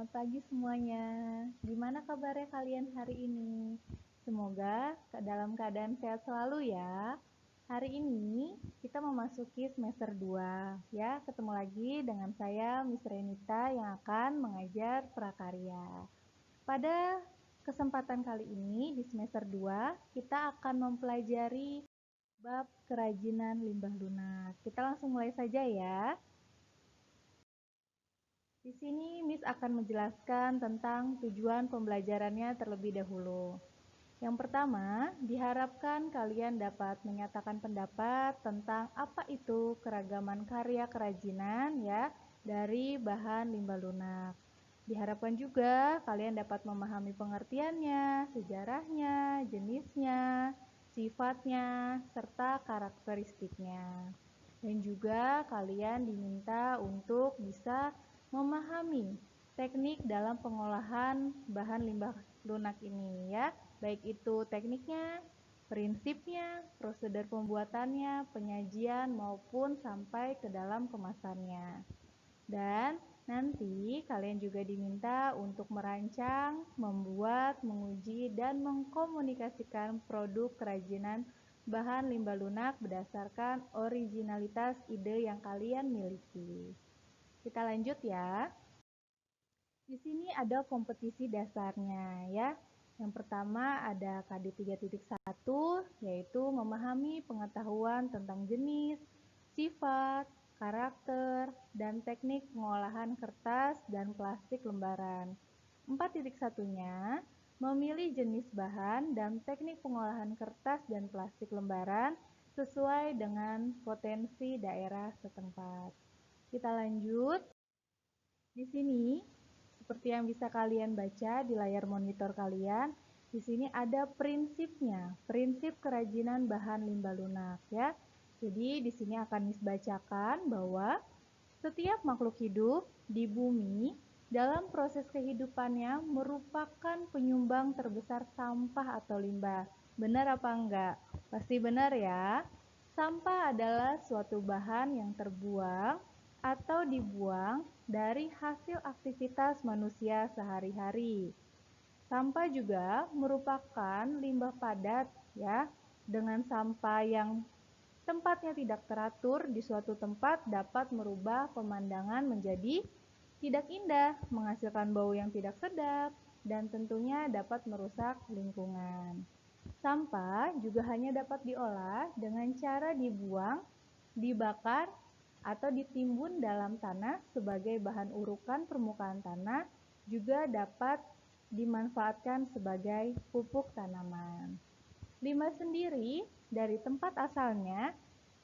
Selamat pagi semuanya. Gimana kabarnya kalian hari ini? Semoga dalam keadaan sehat selalu ya. Hari ini kita memasuki semester 2 ya. Ketemu lagi dengan saya Miss Renita yang akan mengajar prakarya. Pada kesempatan kali ini di semester 2 kita akan mempelajari bab kerajinan limbah lunak. Kita langsung mulai saja ya. Di sini Miss akan menjelaskan tentang tujuan pembelajarannya terlebih dahulu. Yang pertama, diharapkan kalian dapat menyatakan pendapat tentang apa itu keragaman karya kerajinan ya dari bahan limbah lunak. Diharapkan juga kalian dapat memahami pengertiannya, sejarahnya, jenisnya, sifatnya, serta karakteristiknya. Dan juga kalian diminta untuk bisa memahami teknik dalam pengolahan bahan limbah lunak ini ya, baik itu tekniknya, prinsipnya, prosedur pembuatannya, penyajian maupun sampai ke dalam kemasannya. Dan nanti kalian juga diminta untuk merancang, membuat, menguji, dan mengkomunikasikan produk kerajinan bahan limbah lunak berdasarkan originalitas ide yang kalian miliki. Kita lanjut ya. Di sini ada kompetisi dasarnya ya. Yang pertama ada KD 3.1 yaitu memahami pengetahuan tentang jenis, sifat, karakter, dan teknik pengolahan kertas dan plastik lembaran. 4.1-nya memilih jenis bahan dan teknik pengolahan kertas dan plastik lembaran sesuai dengan potensi daerah setempat. Kita lanjut. Di sini, seperti yang bisa kalian baca di layar monitor kalian, di sini ada prinsipnya, prinsip kerajinan bahan limbah lunak ya. Jadi di sini akan dibacakan bahwa setiap makhluk hidup di bumi dalam proses kehidupannya merupakan penyumbang terbesar sampah atau limbah. Benar apa enggak? Pasti benar ya. Sampah adalah suatu bahan yang terbuang atau dibuang dari hasil aktivitas manusia sehari-hari. Sampah juga merupakan limbah padat ya, dengan sampah yang tempatnya tidak teratur di suatu tempat dapat merubah pemandangan menjadi tidak indah, menghasilkan bau yang tidak sedap, dan tentunya dapat merusak lingkungan. Sampah juga hanya dapat diolah dengan cara dibuang, dibakar, atau ditimbun dalam tanah sebagai bahan urukan permukaan tanah, juga dapat dimanfaatkan sebagai pupuk tanaman. Limbah sendiri dari tempat asalnya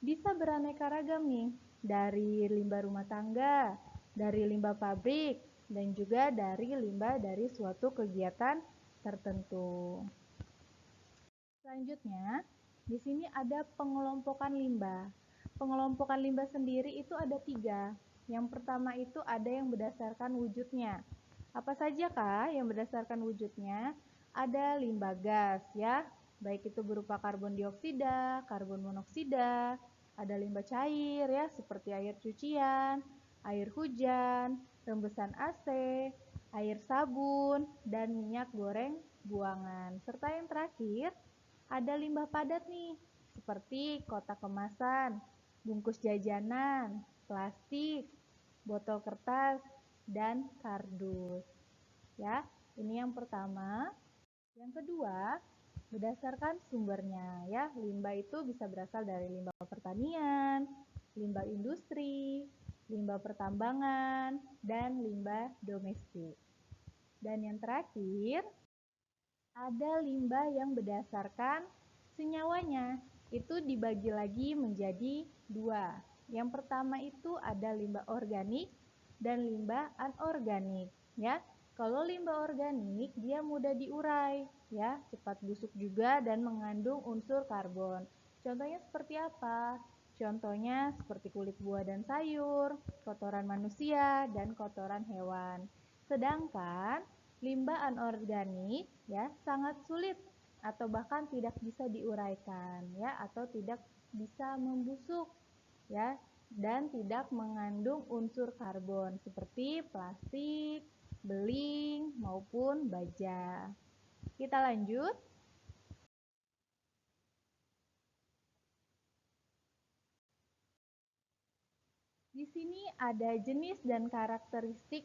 bisa beraneka ragam nih, dari limbah rumah tangga, dari limbah pabrik, dan juga dari limbah dari suatu kegiatan tertentu. Selanjutnya, di sini ada pengelompokan limbah. Pengelompokan limbah sendiri itu ada 3. Yang pertama itu ada yang berdasarkan wujudnya. Apa saja kah yang berdasarkan wujudnya? Ada limbah gas ya, baik itu berupa karbon dioksida, karbon monoksida, ada limbah cair ya, seperti air cucian, air hujan, rembesan AC, air sabun, dan minyak goreng buangan. Serta yang terakhir, ada limbah padat nih, seperti kotak kemasan, bungkus jajanan, plastik, botol kertas, dan kardus. Ya, ini yang pertama. Yang kedua, berdasarkan sumbernya ya. Limbah itu bisa berasal dari limbah pertanian, limbah industri, limbah pertambangan, dan limbah domestik. Dan yang terakhir, ada limbah yang berdasarkan senyawanya. Itu dibagi lagi menjadi 2. Yang pertama itu ada limbah organik dan limbah anorganik ya. Kalau limbah organik dia mudah diurai ya, cepat busuk juga dan mengandung unsur karbon. Contohnya seperti apa? Contohnya seperti kulit buah dan sayur, kotoran manusia, dan kotoran hewan. Sedangkan limbah anorganik ya sangat sulit atau bahkan tidak bisa diuraikan ya, atau tidak bisa membusuk ya, dan tidak mengandung unsur karbon seperti plastik, beling, maupun baja. Kita lanjut. Di sini ada jenis dan karakteristik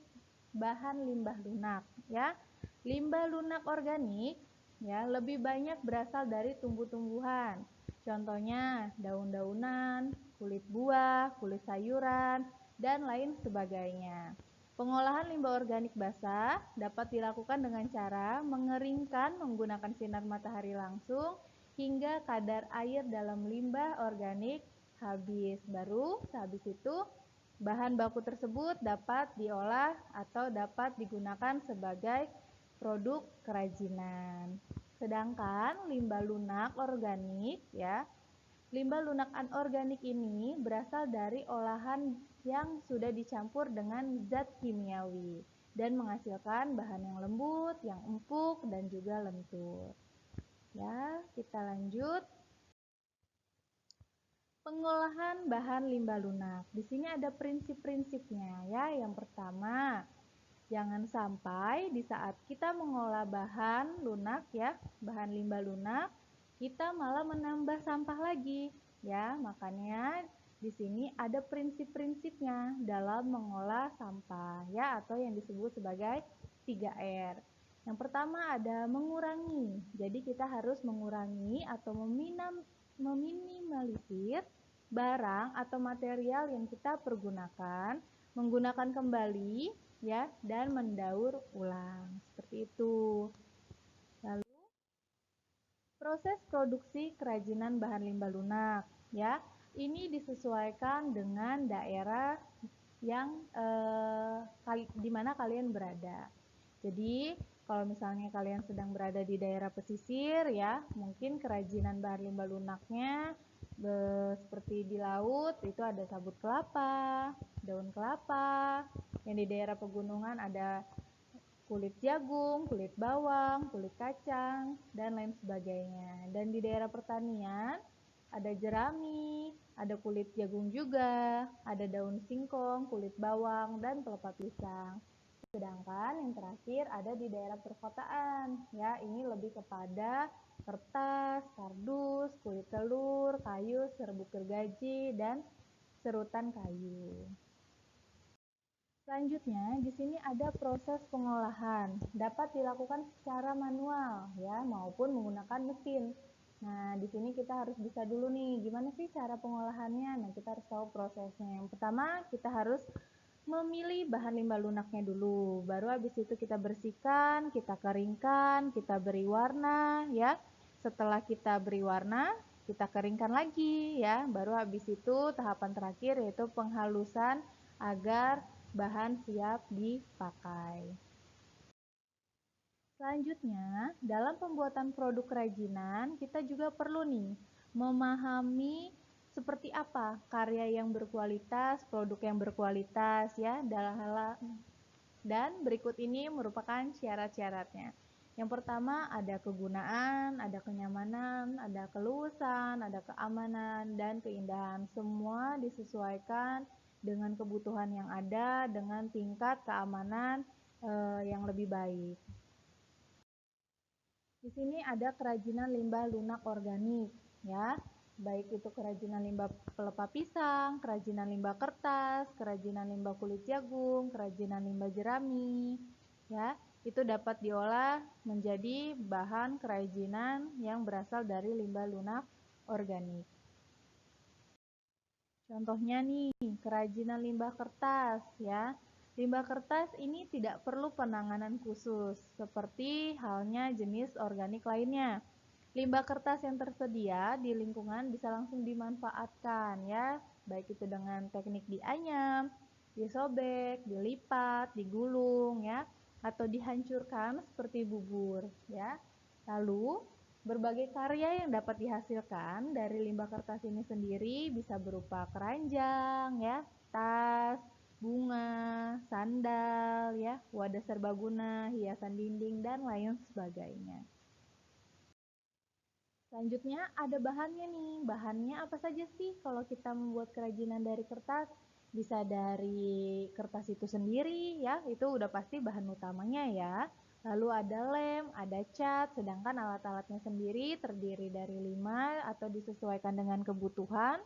bahan limbah lunak ya. Limbah lunak organik ya lebih banyak berasal dari tumbuh-tumbuhan. Contohnya daun-daunan, kulit buah, kulit sayuran, dan lain sebagainya. Pengolahan limbah organik basah dapat dilakukan dengan cara mengeringkan menggunakan sinar matahari langsung hingga kadar air dalam limbah organik habis. Baru sehabis itu bahan baku tersebut dapat diolah atau dapat digunakan sebagai produk kerajinan. Sedangkan limbah lunak organik ya, limbah lunak anorganik ini berasal dari olahan yang sudah dicampur dengan zat kimiawi dan menghasilkan bahan yang lembut, yang empuk dan juga lentur. Ya, kita lanjut. Pengolahan bahan limbah lunak. Di sini ada prinsip-prinsipnya ya. Yang pertama, jangan sampai di saat kita mengolah bahan lunak ya, bahan limbah lunak, kita malah menambah sampah lagi ya. Makanya di sini ada prinsip-prinsipnya dalam mengolah sampah ya, atau yang disebut sebagai 3R. Yang pertama ada mengurangi. Jadi kita harus mengurangi atau meminimalisir barang atau material yang kita pergunakan, menggunakan kembali ya, dan mendaur ulang. Seperti itu. Lalu proses produksi kerajinan bahan limbah lunak ya. Ini disesuaikan dengan daerah yang di mana kalian berada. Jadi, kalau misalnya kalian sedang berada di daerah pesisir ya, mungkin kerajinan bahan limbah lunaknya seperti di laut itu ada sabut kelapa, daun kelapa. Yang di daerah pegunungan ada kulit jagung, kulit bawang, kulit kacang, dan lain sebagainya. Dan di daerah pertanian ada jerami, ada kulit jagung juga, ada daun singkong, kulit bawang, dan pelepah pisang. Sedangkan yang terakhir ada di daerah perkotaan, ya ini lebih kepada kertas, kardus, kulit telur, kayu, serbuk gergaji, dan serutan kayu. Selanjutnya, di sini ada proses pengolahan. Dapat dilakukan secara manual ya maupun menggunakan mesin. Nah, di sini kita harus bisa dulu nih, gimana sih cara pengolahannya? Nah, kita harus tahu prosesnya. Yang pertama, kita harus memilih bahan limbah lunaknya dulu. Baru habis itu kita bersihkan, kita keringkan, kita beri warna ya. Setelah kita beri warna, kita keringkan lagi ya. Baru habis itu tahapan terakhir yaitu penghalusan agar bahan siap dipakai. Selanjutnya, dalam pembuatan produk kerajinan, kita juga perlu nih memahami seperti apa karya yang berkualitas, produk yang berkualitas ya. Dan berikut ini merupakan syarat-syaratnya. Yang pertama ada kegunaan, ada kenyamanan, ada keluasan, ada keamanan, dan keindahan. Semua disesuaikan dengan kebutuhan yang ada, dengan tingkat keamanan yang lebih baik. Di sini ada kerajinan limbah lunak organik, ya, baik itu kerajinan limbah pelepah pisang, kerajinan limbah kertas, kerajinan limbah kulit jagung, kerajinan limbah jerami, ya, itu dapat diolah menjadi bahan kerajinan yang berasal dari limbah lunak organik. Contohnya nih, kerajinan limbah kertas ya. Limbah kertas ini tidak perlu penanganan khusus, seperti halnya jenis organik lainnya. Limbah kertas yang tersedia di lingkungan bisa langsung dimanfaatkan ya, baik itu dengan teknik dianyam, disobek, dilipat, digulung ya, atau dihancurkan seperti bubur ya. Lalu berbagai karya yang dapat dihasilkan dari limbah kertas ini sendiri bisa berupa keranjang, ya, tas, bunga, sandal, ya, wadah serbaguna, hiasan dinding, dan lain sebagainya. Selanjutnya ada bahannya nih. Bahannya apa saja sih kalau kita membuat kerajinan dari kertas? Bisa dari kertas itu sendiri ya, itu udah pasti bahan utamanya ya. Lalu ada lem, ada cat, sedangkan alat-alatnya sendiri terdiri dari 5 atau disesuaikan dengan kebutuhan,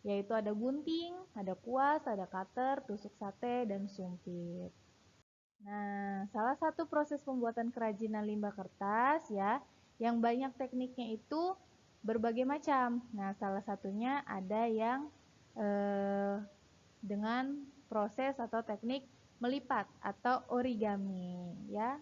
yaitu ada gunting, ada kuas, ada cutter, tusuk sate, dan sumpit. Nah, salah satu proses pembuatan kerajinan limbah kertas ya, yang banyak tekniknya itu berbagai macam. Nah, salah satunya ada yang eh, dengan proses atau teknik melipat atau origami ya.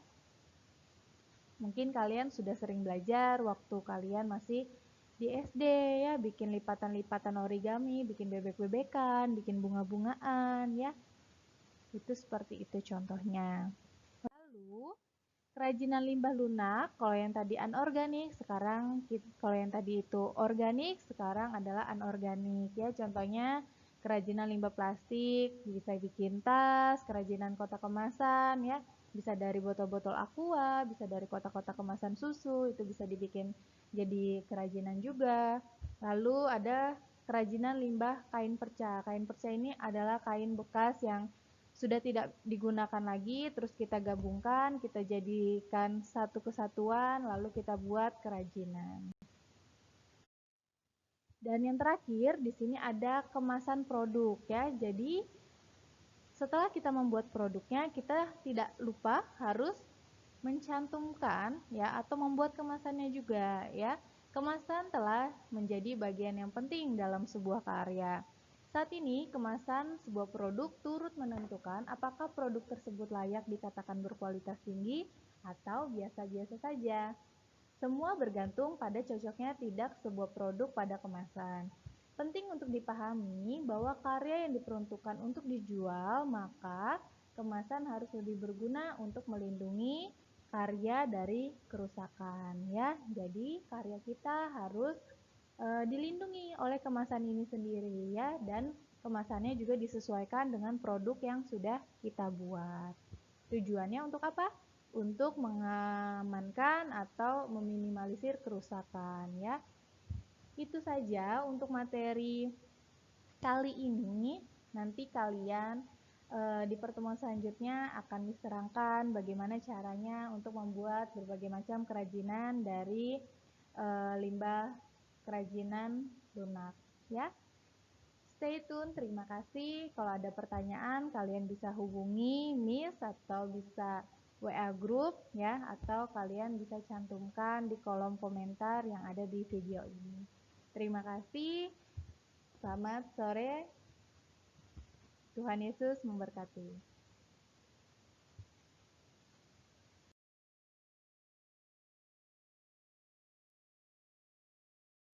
Mungkin kalian sudah sering belajar waktu kalian masih di SD ya, bikin lipatan-lipatan origami, bikin bebek-bebekan, bikin bunga-bungaan ya. Itu seperti itu contohnya. Lalu, kerajinan limbah lunak, kalau yang tadi anorganik, sekarang kalau yang tadi itu organik, sekarang adalah anorganik ya. Contohnya kerajinan limbah plastik, bisa bikin tas, kerajinan kotak kemasan ya, bisa dari botol-botol aqua, bisa dari kotak-kotak kemasan susu, itu bisa dibikin jadi kerajinan juga. Lalu ada kerajinan limbah kain perca. Kain perca ini adalah kain bekas yang sudah tidak digunakan lagi, terus kita gabungkan, kita jadikan satu kesatuan, lalu kita buat kerajinan. Dan yang terakhir, di sini ada kemasan produk ya. Jadi setelah kita membuat produknya, kita tidak lupa harus mencantumkan ya atau membuat kemasannya juga ya. Kemasan telah menjadi bagian yang penting dalam sebuah karya. Saat ini, kemasan sebuah produk turut menentukan apakah produk tersebut layak dikatakan berkualitas tinggi atau biasa-biasa saja. Semua bergantung pada cocoknya tidak sebuah produk pada kemasan. Penting untuk dipahami bahwa karya yang diperuntukkan untuk dijual, maka kemasan harus lebih berguna untuk melindungi karya dari kerusakan ya. Jadi karya kita harus dilindungi oleh kemasan ini sendiri ya, dan kemasannya juga disesuaikan dengan produk yang sudah kita buat. Tujuannya untuk apa? Untuk mengamankan atau meminimalisir kerusakan ya. Itu saja untuk materi kali ini. Nanti kalian di pertemuan selanjutnya akan diserangkan bagaimana caranya untuk membuat berbagai macam kerajinan dari limbah kerajinan lunak ya. Stay tune, terima kasih. Kalau ada pertanyaan, kalian bisa hubungi Miss atau bisa WA group ya, atau kalian bisa cantumkan di kolom komentar yang ada di video ini. Terima kasih. Selamat sore. Tuhan Yesus memberkati.